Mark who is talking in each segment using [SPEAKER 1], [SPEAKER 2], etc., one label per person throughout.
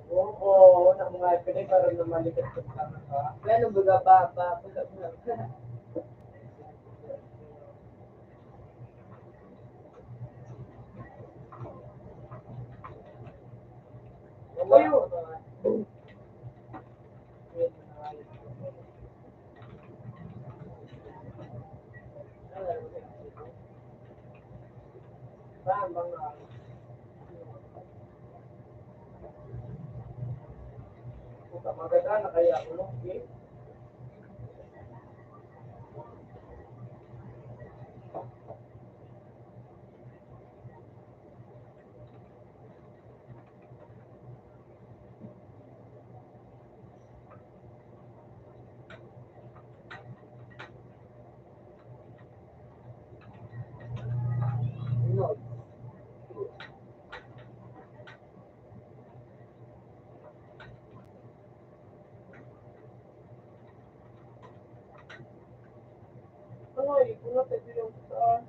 [SPEAKER 1] Oo, nak mga pinay para na malikat sa sana ka. Kaya nung baga pa. Kayo. Saan bang na? Maganda na kaya ako nung Ay, kung natin yung sa...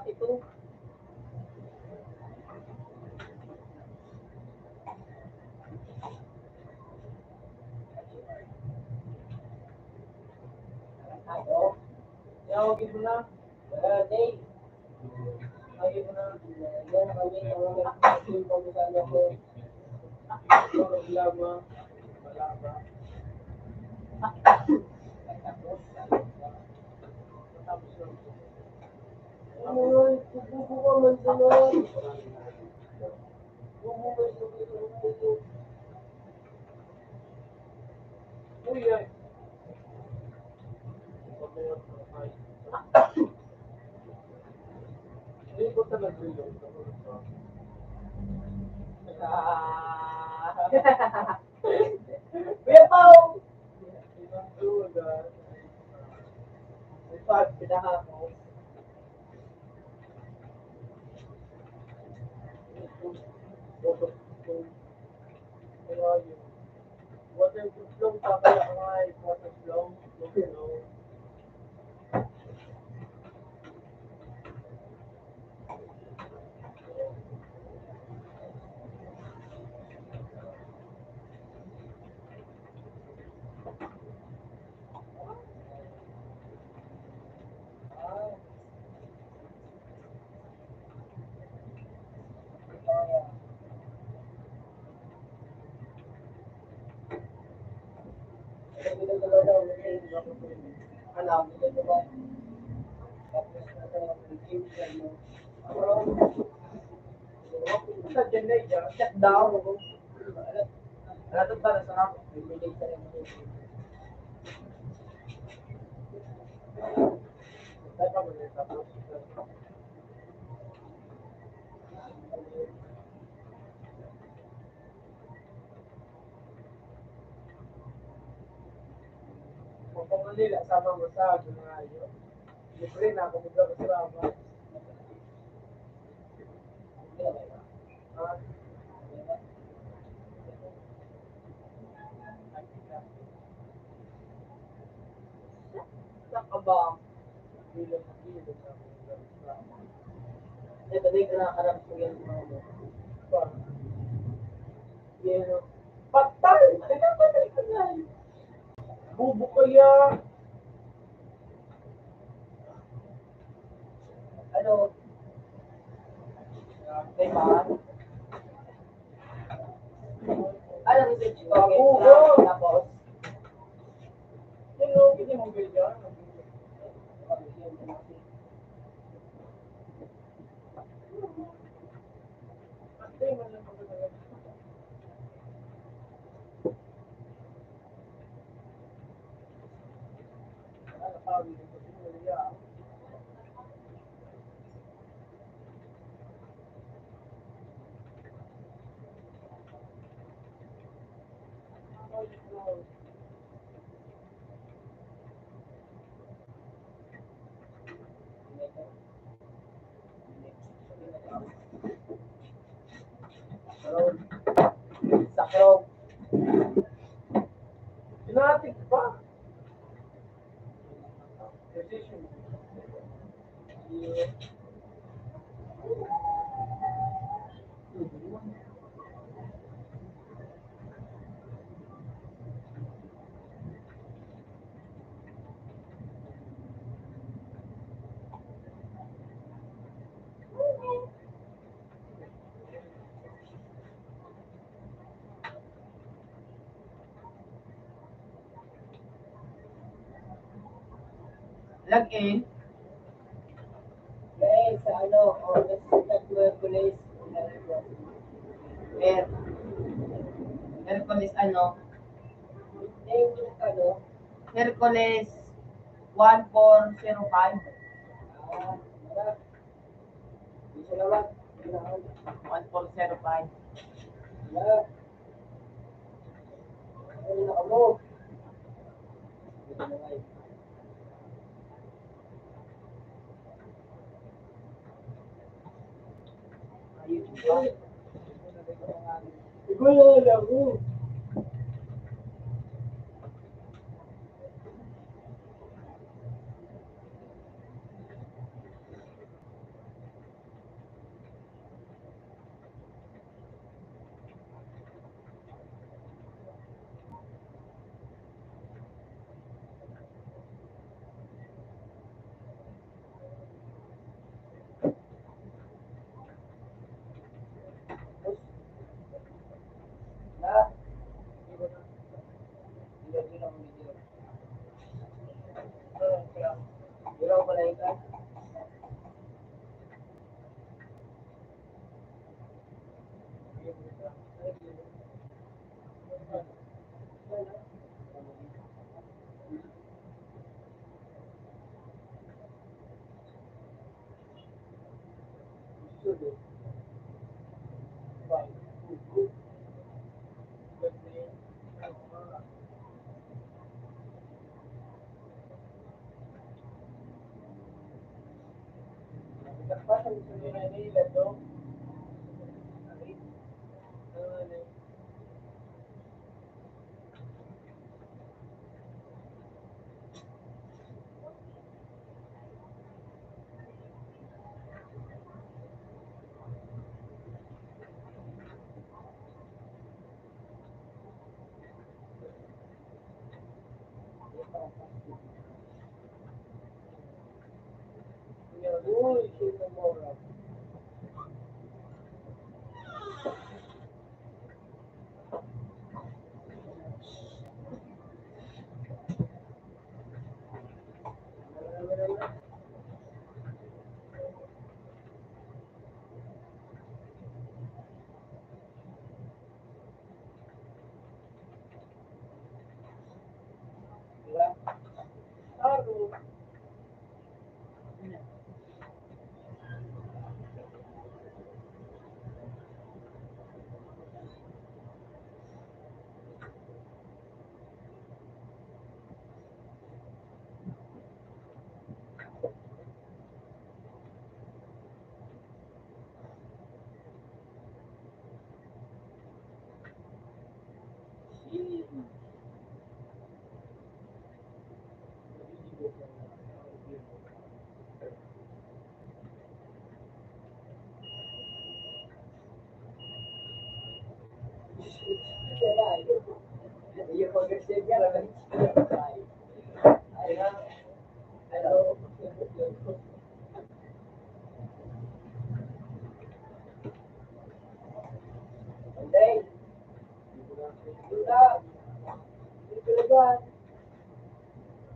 [SPEAKER 1] Ito. Ako? Yawagin mo na. Day. Yawagin mo na. Yan, kami yung pagkakala ko. Problema. Wala ba? Tapos lang. Ay, tubuko ka man doon. Uy, ay. Hindi ko talaga yun. Kuya Pao! Ipag, pinaha mo. Water flow, kaya nga water flow. Alam, ito ba? Sa Jenay, shut down. Ano para sa ako? Bibigay sa iyo. Kung Manila, sama mo sa Dunayo. Libre na ako magkakasama. Ah, saka ba? Bilang na ako. Ito din kinakarap ko yan mga mo. Yan. Patay! Ano patay ka na? Bubo kaya. Ano? Diba? Alam mo ito, tapos? Ano, hindi mo ganyan? Sakit Log in. Guys, sa ano, let's start Merkulis. Merkulis ano? Ano? Merkulis 1405. Isa naman. 1405. Ano na mo? Igual na ako.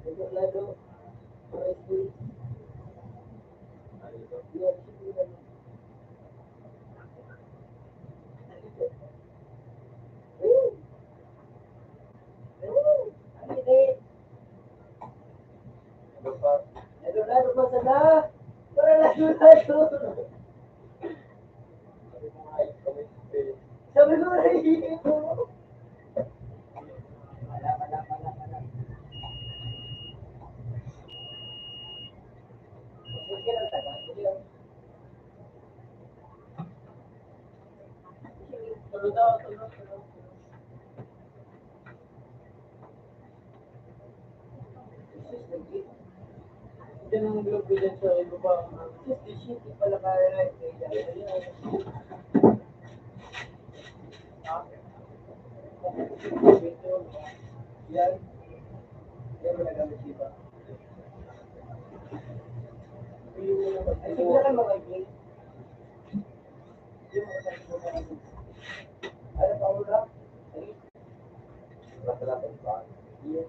[SPEAKER 1] Sabi ko na ito. Diyan ang globe Bilang sa iba ba, 50 pala kaya na yan. Yan mo nagamit diba? Ay, sige na mga game. Ano pa ulo? Lahat-lahat ba? Yes.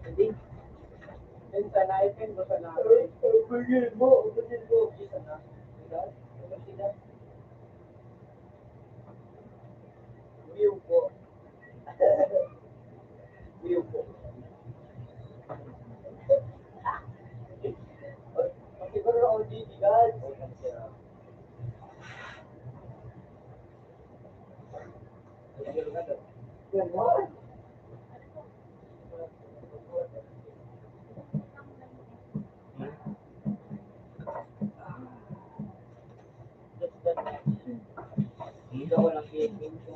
[SPEAKER 1] Hindi. Minsan na-itin mo sa namin. Pagin mo. Isa na. Sila? View po. View po. Siguro na OGD guys. Ganon. Dito ko lang i-game ko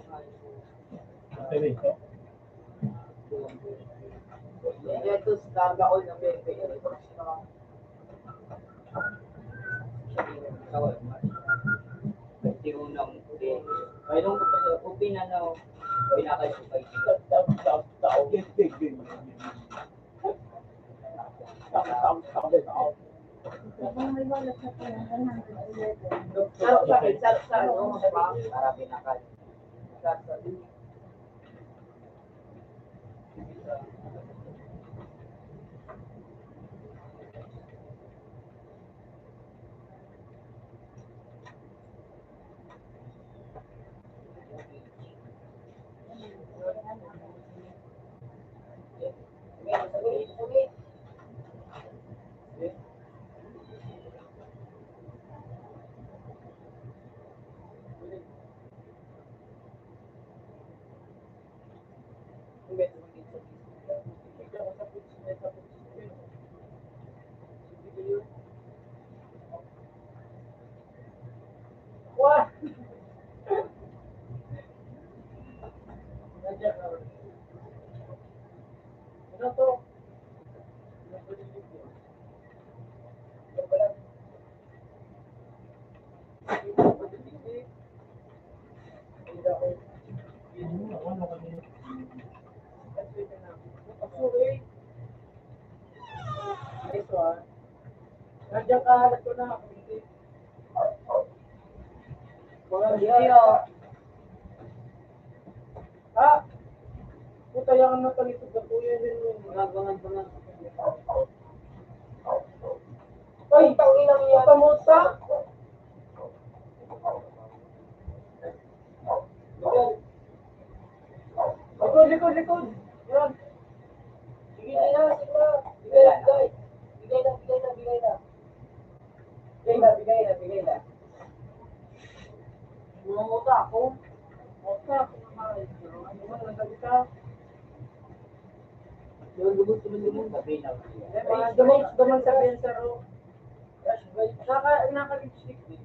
[SPEAKER 2] Dito.
[SPEAKER 1] ito sa daga ko ng bebe.
[SPEAKER 3] Kasi unang mayroon ko pa sa pinanaw, pinakasupay ko.
[SPEAKER 2] Tao.
[SPEAKER 1] Sarap sa ano,
[SPEAKER 3] Para pinakal.
[SPEAKER 1] Wah! Ano to? Nandiyan ka, halat ko na. Mga video. Ha? Puta yan na talitog na kuya din yung bangan. Ay, tanginang iya ka mo sa? Likod. Yan. Sige na. Bigay na. Mumuta ako. Muta ako naman. Ano man, nagabi ka?
[SPEAKER 3] Lumot, sabi na.
[SPEAKER 1] Dumang sabihin sa ro. Naka-lipstick din.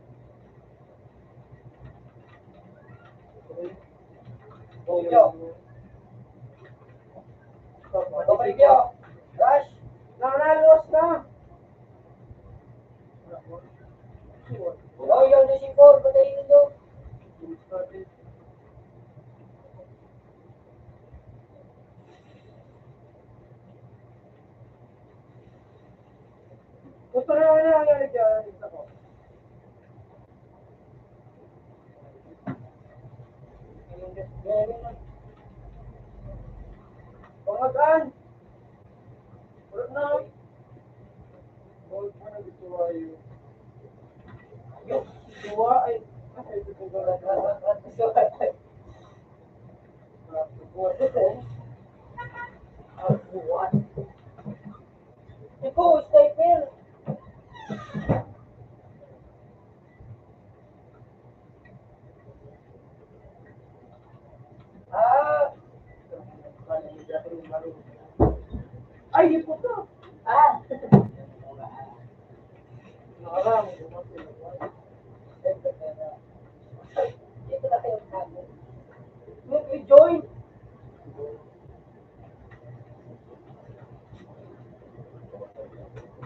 [SPEAKER 1] Video. Rush. Nanalos na. Oh, yung D4, patayin nyo. Gusto na ako na nangyari dyan. Pangagaan. Ulit na. Ulit na dito ay. Yung dua ay. Ay, dito ko lang. Buwan. Ikaw, sniper. Ay, di po to.
[SPEAKER 3] Ah!
[SPEAKER 1] Nakarang.
[SPEAKER 3] Dito na kayo kami.
[SPEAKER 1] Join.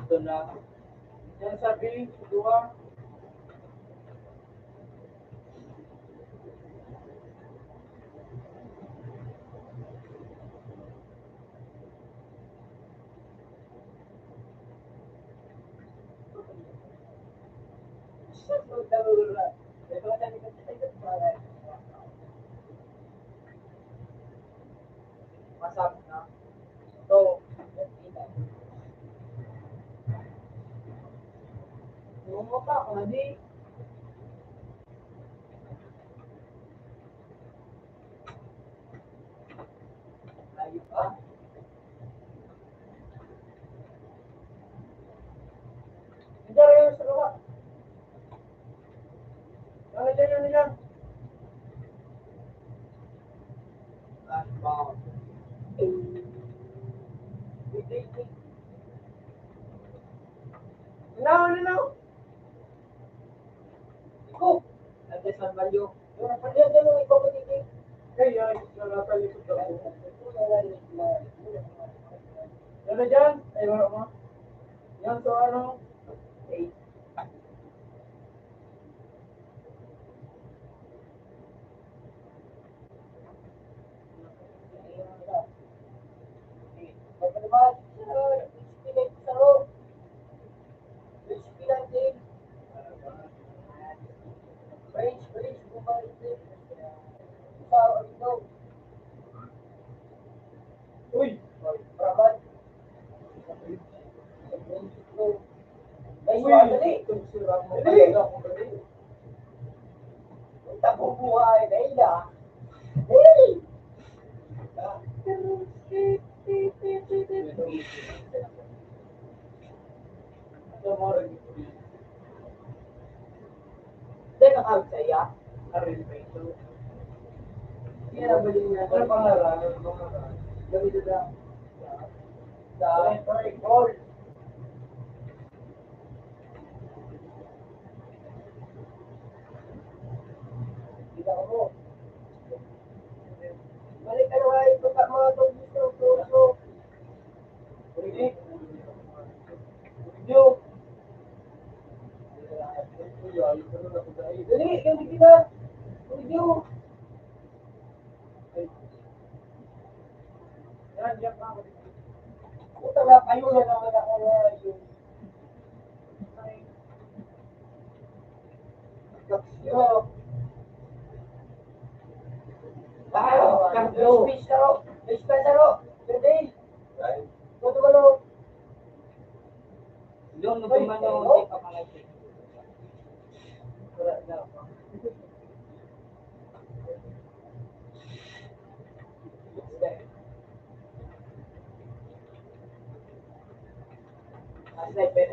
[SPEAKER 3] Ito na.
[SPEAKER 1] Yan sabi, dua.
[SPEAKER 3] Masap na. Ito.
[SPEAKER 1] Bumaba ka, di.
[SPEAKER 3] Layo pa.
[SPEAKER 1] Hindi rin sa gawa. Ano dyan?
[SPEAKER 3] Flashbound.
[SPEAKER 1] No.
[SPEAKER 3] Iko. Nandiyan sa value.
[SPEAKER 1] Yung napalyan dyan yung ikaw patitig. Kaya, nakalikot ako. Yan na dyan. Ay, wala mo. Yan, so ano?
[SPEAKER 3] 8.
[SPEAKER 1] Pagkalibat, HP sa loob. HP natin. Brace, bumalik din. Sa window. Uy! Raman. Ay, dali. Dali. Punta po buhay. Naila. Dali. Hindi, nakawit sa iya. Hindi na ba din niya? Ano pangalan? Gamitin na. Sa call. Kita mo. Balik ka na nga ito ka mga tuso. Ulit. Video. Dali, yung kita. Video. Yan pa. Puta na kayo na naman ako na yung... Space karo. Pwede. Tuto ka lo.
[SPEAKER 3] Doon mo naman yung check up ang check.
[SPEAKER 1] Wala na.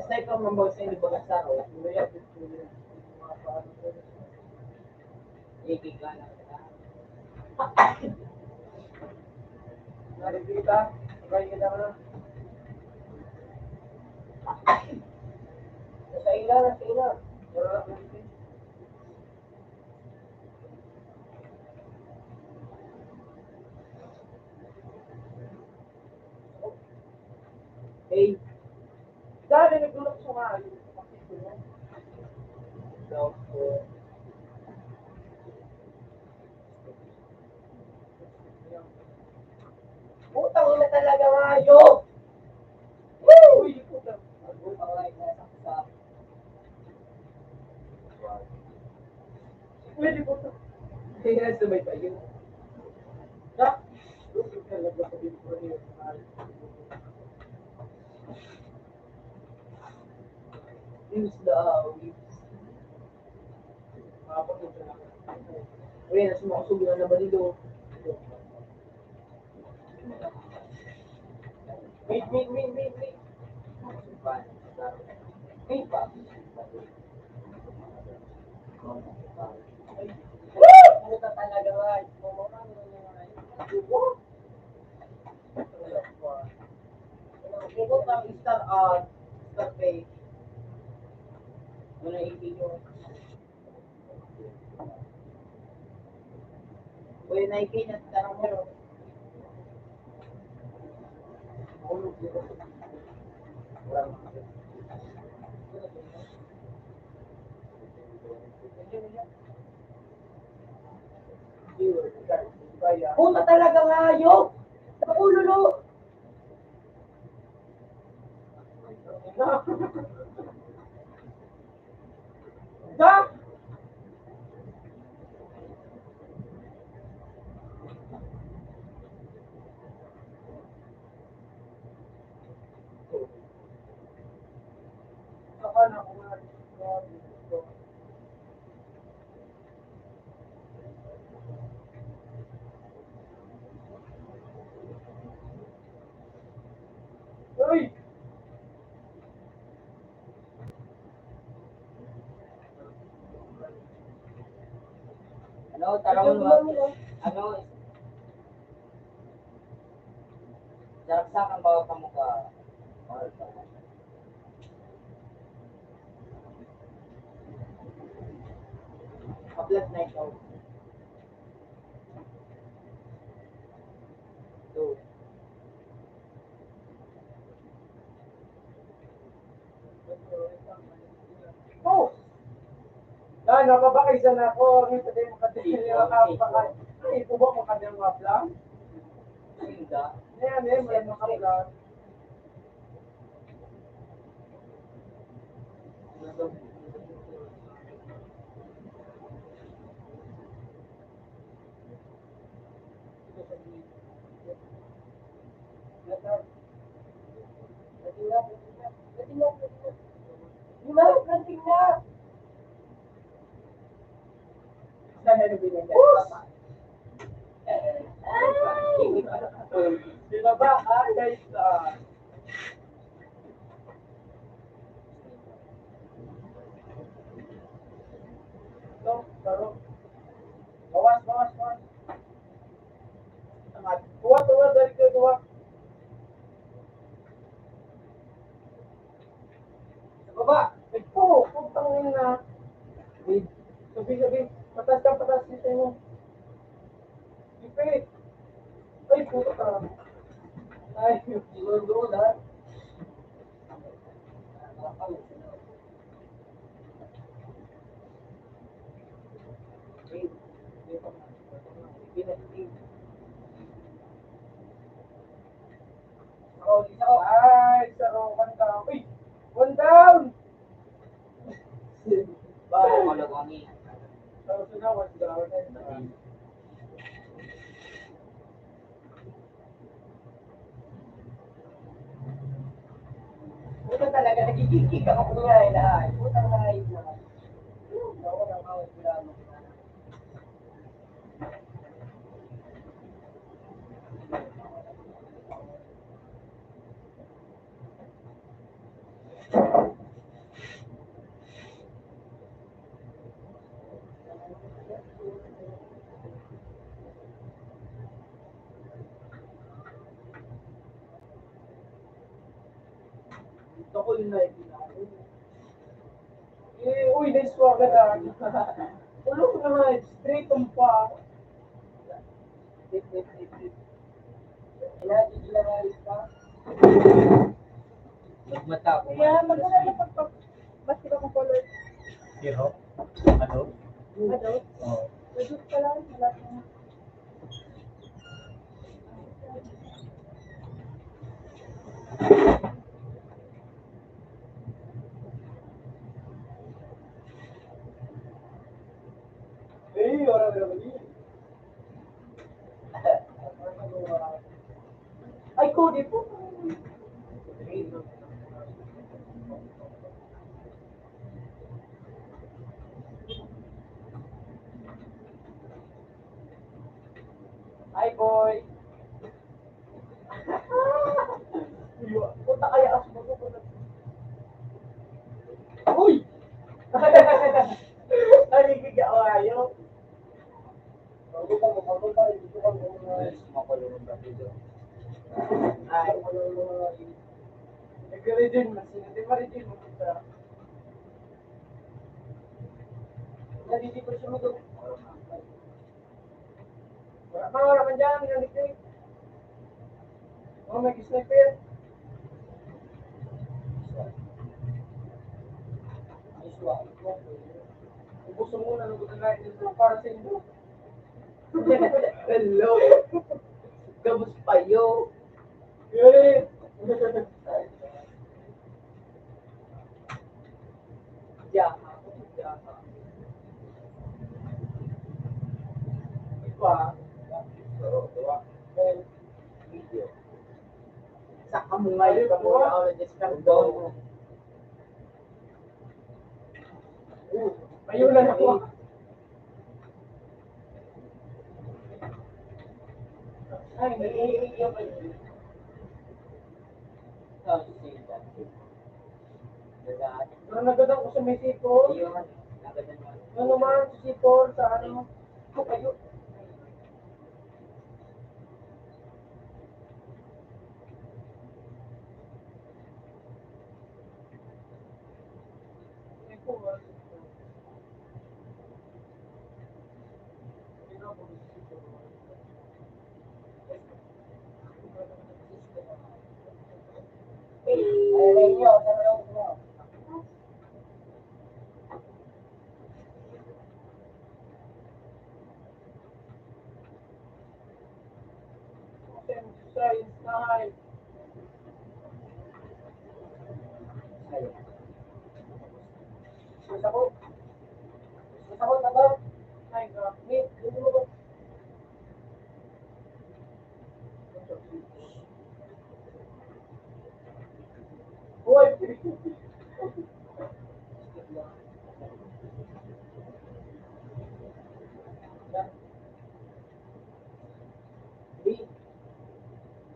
[SPEAKER 1] Snipe ang mambaw sa inyo baga sa ako.
[SPEAKER 3] Ibig ka na.
[SPEAKER 1] Narikita, sabay kita ka na. Nasa ila. Wala na pwede.
[SPEAKER 3] Hey.
[SPEAKER 1] Dali, nagulog sa nga. Putang ina talaga ngayo! Uy, puta. Pwede puta.
[SPEAKER 3] Kaya sabay tayo.
[SPEAKER 1] Ha? Lupit talaga sa dito niyo.
[SPEAKER 3] Use the waves.
[SPEAKER 1] Makapunod na ako.
[SPEAKER 3] Uy, nasa mga subukan na ba dito?
[SPEAKER 1] Wait. Wait pa. Puta talaga ba? Uy, Nike niya, tanong mo. Ulog dito. Puta talaga nga ayok! Sa ulo. Da! Saka na ako nga. Uy!
[SPEAKER 3] Ano, tanong mo, ano, daraksakan ba ka mukha?
[SPEAKER 1] Upload na ikaw.
[SPEAKER 3] So,
[SPEAKER 1] Oh! Ah, nakabakay sa nako. Ang sabi mo kasi nakapakay. Ay, ito ba mo kanyang maplang?
[SPEAKER 3] hindi.
[SPEAKER 1] Ayan, may makaplang. Sila ba? Guys, no, pero, bawas. Tuwa, dari ke tuwa. Sa baba, ito, putang na. Sabi, patas dito mo. Ipit. Ay, puta. Ay, doon ha. Ay, sarokan ka. Uy, one down.
[SPEAKER 3] Bago malawangi.
[SPEAKER 1] Tapos na, one down. Puta talaga, nagkikikik ako niya eh lahat. Puta nga ayun naman. Ako nang awat ko lang. Ito ko yung nakikita. Uy, nice work ka na. Ulong na, straight on pa. Dip. Kaya, di sila na pa.
[SPEAKER 3] Magmata ko.
[SPEAKER 1] Kaya, magkala na pagpap. Ba't sila kong color?
[SPEAKER 2] Hero? Ano?
[SPEAKER 1] Adult?
[SPEAKER 2] Oo.
[SPEAKER 1] Adult ka lang, wala kang... orang begini. Ay, kode po. Hi, boy. Punta kaya ako magpupunta. Uy! Nagigigya ako ayaw. Ay, nag-redeem na sila. Di ba redeem mo kita? Hindi ko siya mag- Nakawala man dyan, nilaliklik. Oh, may sniper. Ubuso muna ng gutangay nito para sa inyo.
[SPEAKER 3] Hello. Gabos pa yo.
[SPEAKER 1] Yun.
[SPEAKER 3] Jaka.
[SPEAKER 1] Iba.
[SPEAKER 3] Sa kamungay ka mo na ako na-discount doon.
[SPEAKER 1] Ayunan ako. Ay, naiiyak pa yun. Pero nagadan ko sa may sipol. Ano naman sa sipol, sa ano. Ayun. Science na. Gusto ko. Gusto ko na ba? Ay, grabe. Gusto mo ba? Uy!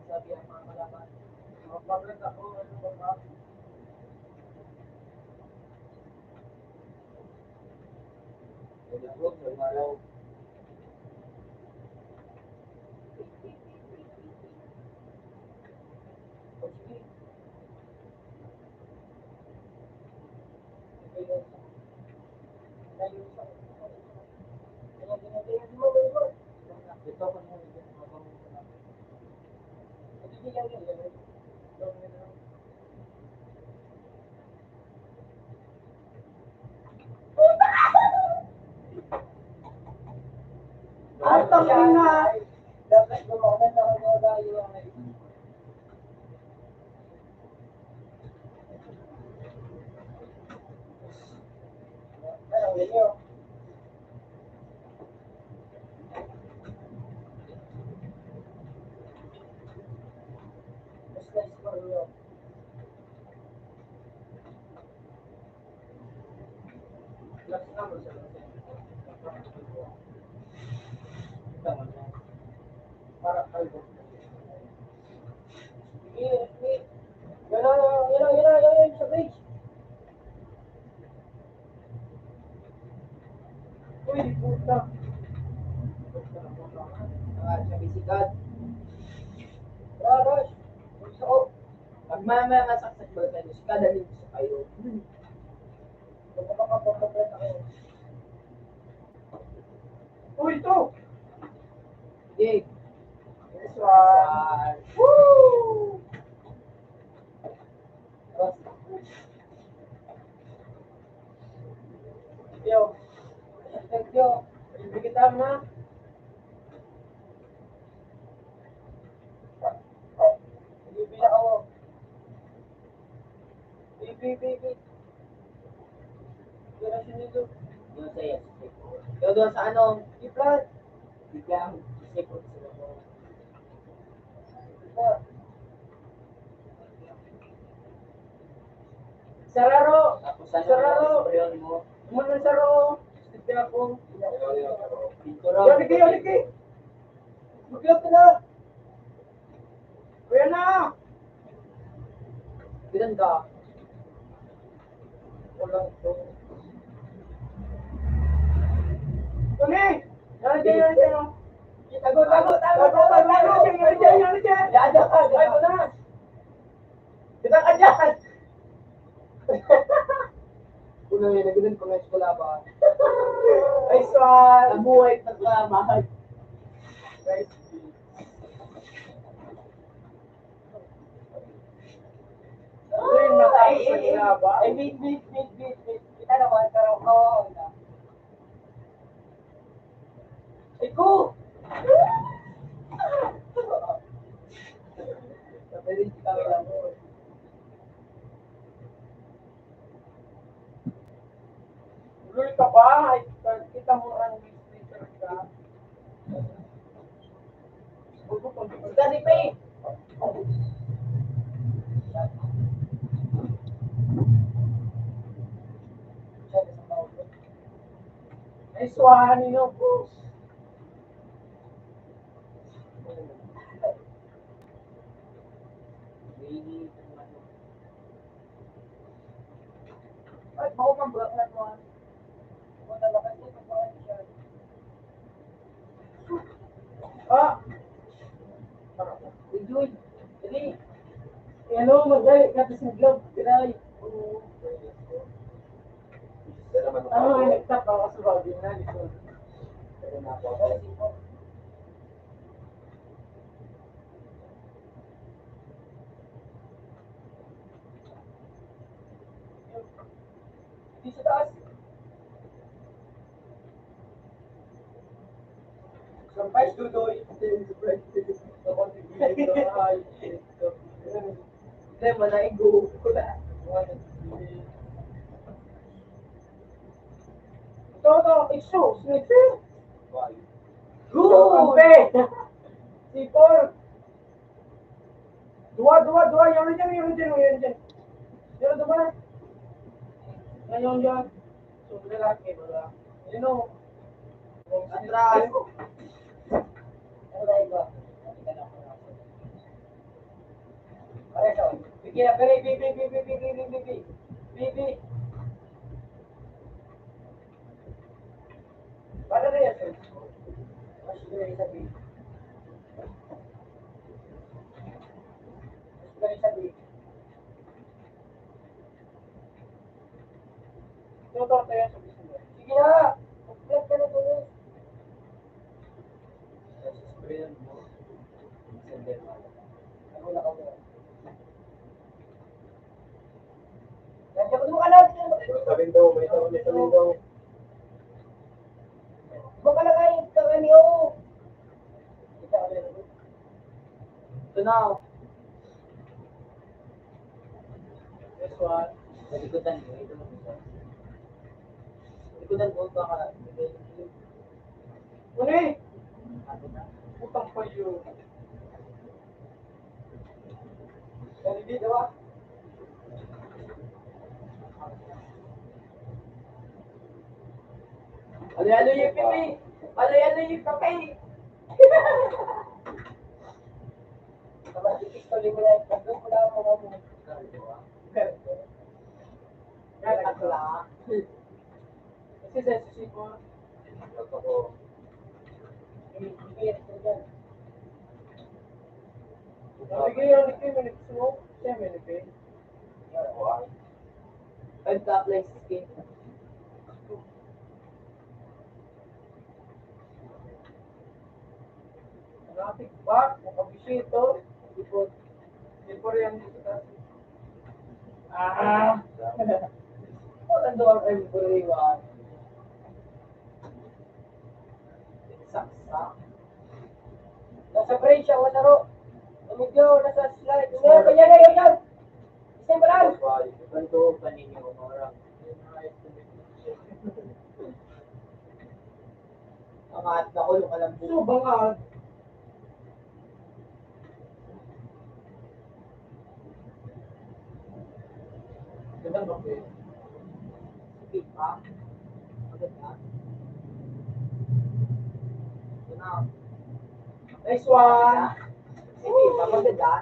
[SPEAKER 1] Sabi ang mga malaman. Mapaglag ako. Ano ba ba? Ay, tangin na! Dapat gumawa na ako mga gayo. Ano, yun yun? Mas nice pa rin yun. Last number sa para kalbo. Sige. Yan sa bridge. Uy, puta.
[SPEAKER 3] Sa bisikat.
[SPEAKER 1] Raros. Gusto ko.
[SPEAKER 3] Pag masaksak ba tayo, kadalhin sa kayo.
[SPEAKER 1] Kung makapagpapapet ako. Uy, ito!
[SPEAKER 3] Jake.
[SPEAKER 1] This one. Woo! Yo. Thank you. Hindi kita na. Bibi ako. Bibi. Kira sinilo.
[SPEAKER 3] Doon sa yes. Yo, doon sa ano?
[SPEAKER 1] Iplan.
[SPEAKER 3] Biglang isipot sila ko.
[SPEAKER 1] Sararo.
[SPEAKER 3] Tapos ano?
[SPEAKER 1] Sararo.
[SPEAKER 3] Isprayon mo.
[SPEAKER 1] Muna saro. Sige ako.
[SPEAKER 3] Pintura.
[SPEAKER 1] Yoniki. Magkilap ka na. Kuya na.
[SPEAKER 3] Bilan ka?
[SPEAKER 1] Walang ito. Kuni! Yan dyan. Tago. Yan dyan. Ay, ito na. Kita ka dyan.
[SPEAKER 3] Puno yan, nagbilan ko na eskwela ba?
[SPEAKER 1] Ay, swan.
[SPEAKER 3] Nabuhay na sa mahal.
[SPEAKER 1] Guys, ay, matapos na ba? Ay, beat. Kita naman, pero kawawa na. Iko! Sabay rin si Camila mo. Tuloy ka ba? Ay, kita mo ang speaker ka. Dali pa eh. Ay, suwahan ninyo po. Ay, bako kang bulat mo. Punta na kasi ito pa siya. Ah! Enjoy. Dali. Ano, magalit ka sa vlog. Tiray. Ano, ay nagtap ako sa bagay na. Pero na ako. Di sa taas. Surprise, Dudoy. Surprise. Hindi, malaigo. Ito, iso. Sniper. Good! Kampe! Sipor! Dua. Yang dyan. Yan, diba? Ngayon yan. So, lalaki, wala. You know, atras. Ano iba? Ay, ito. Bigyan, Bibi. Para na yan, sir. Mas gano'n yung sabi. Tutor tayo sa business. Sige na! Mag-vlog ka na tuloy. Ako na kami. Nandiyan mo ka na!
[SPEAKER 2] Sabihin daw, may sabihin daw.
[SPEAKER 1] Baka na kayo ka kanyo. Kita ka rin. Ito na. This one.
[SPEAKER 3] Likutan ko, ito mo.
[SPEAKER 1] Likutan mo ba ka? Uli! Utang pa yun. Hindi, diba? Ano yung pipi? Ano yung pipi? Sama si Pistol mo na, pagod ko na ako mo. Yan, ako lang. Kasi sa sisipon, bigyan ko dyan. Bigyan mo nag-smoke, siya may nagpay. Pag-apply sa skin. Traffic back, makabisito, ipor yan dito tayo. Wala doon everyone. Saksa. Nasa brain siya, wala ro. Umidyo, nasa slide. Ngayon, yan. Isang balang.
[SPEAKER 3] Ganito pa ninyo, orang. Angat na ko, yung alam
[SPEAKER 1] So, bangag.
[SPEAKER 3] Ganda ba ko yun? Speed pa? Maganda. Ito na.
[SPEAKER 1] Nice one.
[SPEAKER 3] Speed pa, maganda.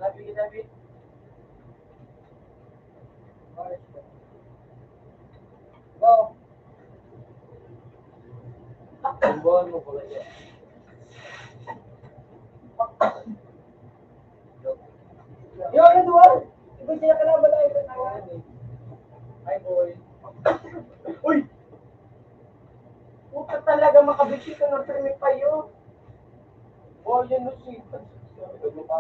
[SPEAKER 1] Labi. Go.
[SPEAKER 3] Bumbon mo ko lang yan.
[SPEAKER 1] Yo, ano doon? Iba siya ka na balay.
[SPEAKER 2] Ito mo pa.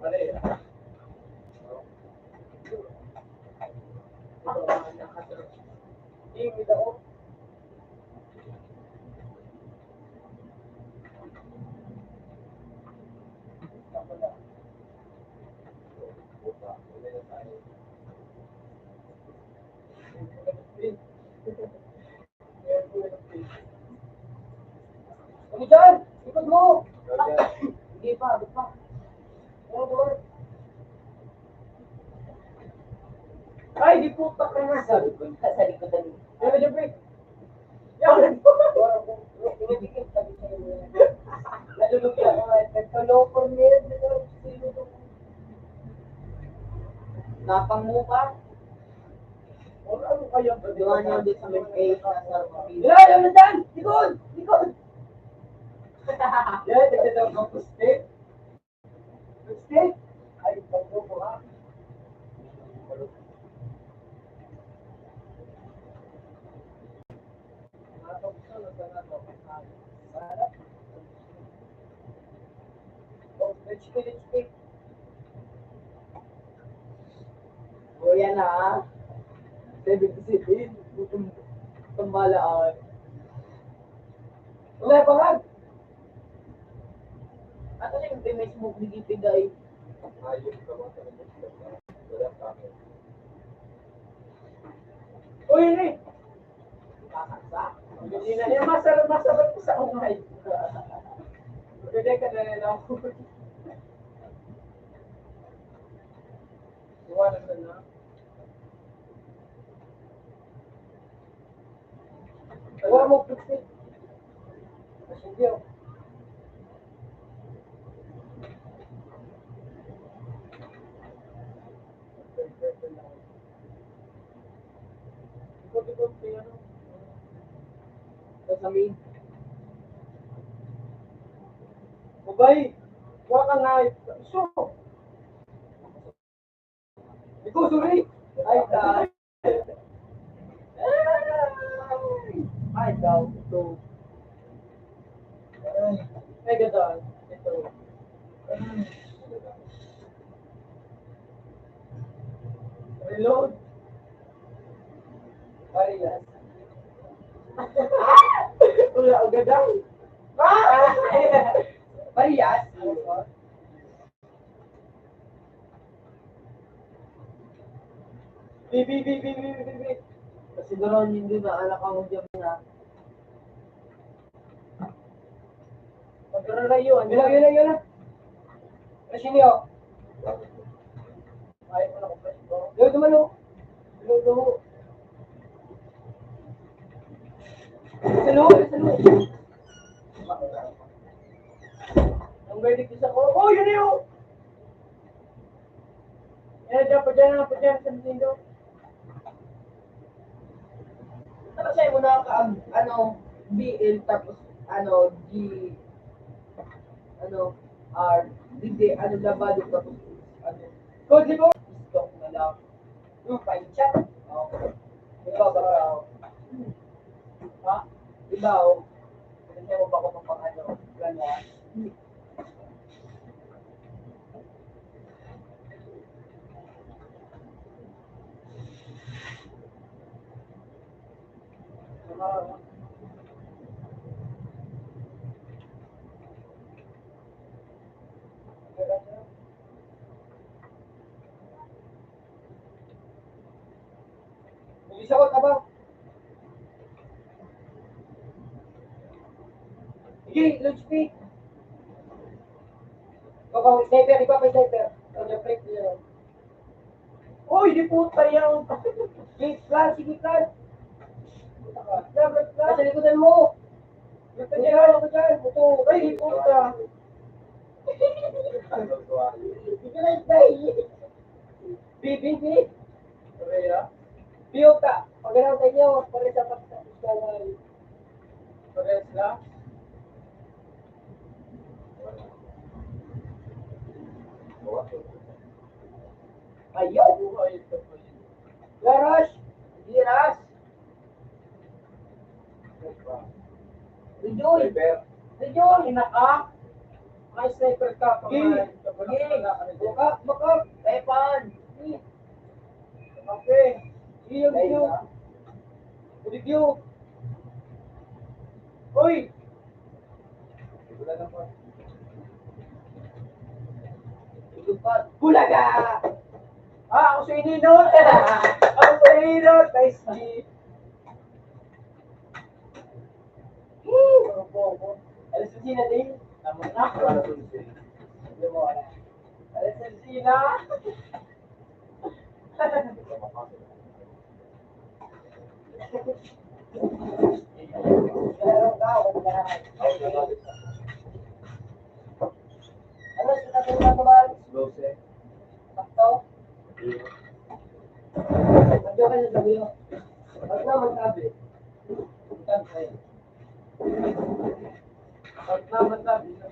[SPEAKER 2] Mali. Ingit ako.
[SPEAKER 1] Ano dyan? Ikot mo!
[SPEAKER 3] Hindi pa, di pa.
[SPEAKER 1] Ay, di puta ka nga.
[SPEAKER 3] Sa likod, sa likodan.
[SPEAKER 1] Yan, dyan, pre. Yan.
[SPEAKER 3] Pinibigyan sabi sa'yo. Nalulog yan. Nagkalokor nila. Napang mo pa.
[SPEAKER 1] Ano kaya?
[SPEAKER 3] Gawa niyo dito sa may face. Nasa pamilya.
[SPEAKER 1] Yan, yan, dyan! Likod! Likod! Yan, nagdadaw ka po steak. Steak? Ay, bago po ha.
[SPEAKER 3] O yan na. 77. Pambalaan.
[SPEAKER 1] Wala pa nga.
[SPEAKER 3] Ano na yung image mo bigipid ay?
[SPEAKER 2] Ayun ka ba? Wala sa akin.
[SPEAKER 1] Uy, ini.
[SPEAKER 3] Kakaksa.
[SPEAKER 1] Hindi na yan. Masarap ko sa umay. Pwede ka na rin ako. Iwanan na na. Wala mo pixel. Sige. Ikot-ikot ko yan.
[SPEAKER 3] Sasabihin.
[SPEAKER 1] Mabay, huwag ka nga. Iso. Ikaw, sorry.
[SPEAKER 3] Ay, ka. Ay, daw. Ito.
[SPEAKER 1] Ay, ganda. Ito. Reload.
[SPEAKER 3] Parehas.
[SPEAKER 1] Wala, ang ganda.
[SPEAKER 3] Parehas.
[SPEAKER 1] Bi.
[SPEAKER 3] Kasi doon hindi na anak ako dyan na.
[SPEAKER 1] Magkaroon na yun. Yun lang. Kasi niyo. Ayaw ko na kung press ko. Yun, dumalo. Dumalo. Salo. Ang verdict isa ko. Oh, yun na yun! Yan, dyan pa dyan, sa lindo.
[SPEAKER 3] Ano sa'yo mo na ano, BL tapos ano, G, ano, R, hindi, ano, labado tapos, ano,
[SPEAKER 1] Code, di ba?
[SPEAKER 3] stock na lang.
[SPEAKER 1] Fine chat.
[SPEAKER 3] Okay.
[SPEAKER 1] Ikaw ba ka? Ha?
[SPEAKER 3] Iba, oh. Kasi mo ba ako ng pang ano, gano'n?
[SPEAKER 1] Mag-isakot ka ba? Sige, launch speed. Ikaw, sniper, ikaw pa sniper. Ang break niya. Uy, di puta yan. Sige, plan. Nasa likodan mo. Gusto niya, ako dyan. Ito, ay, di puta. Sige lang, day. Bi. Korea. Biyota. Pagkaraw sa inyo, pare sa pagkakawal. Pare sila. Ayaw. Laras. Giras.
[SPEAKER 3] Joy.
[SPEAKER 2] Sniper.
[SPEAKER 3] Si Joy.
[SPEAKER 1] Ina ka? May sniper ka pa.
[SPEAKER 3] Sige. Bakap. Tepan.
[SPEAKER 1] Okay. Iyo. Uligyo. Uy!
[SPEAKER 2] Wala na po.
[SPEAKER 3] Lupat.
[SPEAKER 1] Bulaga! Ako si Ninot! Ako si Ninot! Nice G! Alas na sila din. Tama na. Alas na sila.
[SPEAKER 3] Ano sa katulad ba?
[SPEAKER 2] Explosive.
[SPEAKER 3] Sakto. Medyo kayo sabi mo. Huwag naman sabi.
[SPEAKER 1] Pag naman sabi na